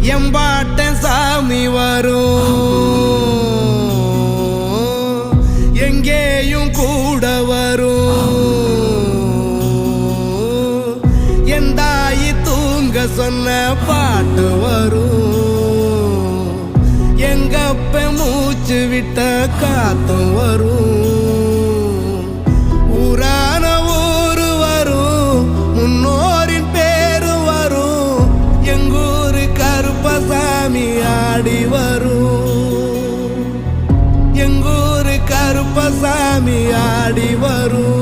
எம்பாட்ட சாமி வரும், எங்கேயும் கூட வரும். என் தாயி தூங்க சொன்ன பாட்டு வரும், எங்கப்ப மூச்சு விட்ட காத்தும் வரும். ஊரான ஊரு வரும், முன்னோரின் பேரு வரும். எங்கூரு கருப்பசாமி ஆடி வரும், எங்கூரு கருப்பசாமி ஆடி வரும்.